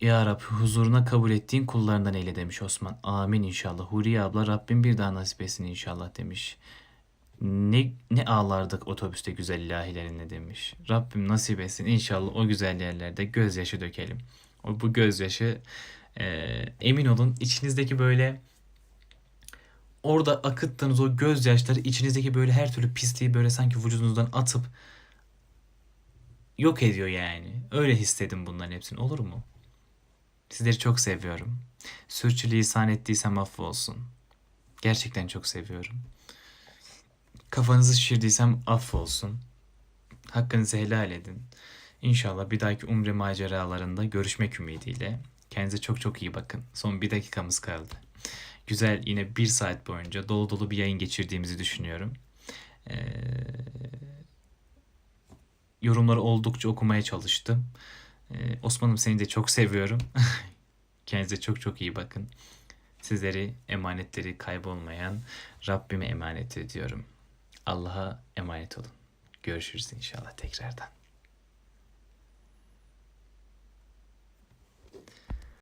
Ya Rab huzuruna kabul ettiğin kullarından eyle demiş Osman. Amin inşallah. Huriye abla Rabbim bir daha nasip etsin inşallah demiş. Ne ağlardık otobüste güzel ilahilerine demiş. Rabbim nasip etsin inşallah o güzel yerlerde gözyaşı dökelim. Bu gözyaşı emin olun içinizdeki böyle orada akıttığınız o gözyaşları içinizdeki böyle her türlü pisliği böyle sanki vücudunuzdan atıp yok ediyor yani. Öyle hissedin bunların hepsini olur mu? Sizleri çok seviyorum. Sürçülisan ettiysem affolsun. Gerçekten çok seviyorum. Kafanızı şişirdiysem affolsun. Hakkınızı helal edin. İnşallah bir dahaki umre maceralarında görüşmek ümidiyle. Kendinize çok çok iyi bakın. Son bir dakikamız kaldı. Güzel yine bir saat boyunca dolu dolu bir yayın geçirdiğimizi düşünüyorum. Yorumları oldukça okumaya çalıştım. Osman'ım seni de çok seviyorum. Kendinize çok çok iyi bakın. Sizleri emanetleri kaybolmayan Rabbime emanet ediyorum. Allah'a emanet olun. Görüşürüz inşallah tekrardan.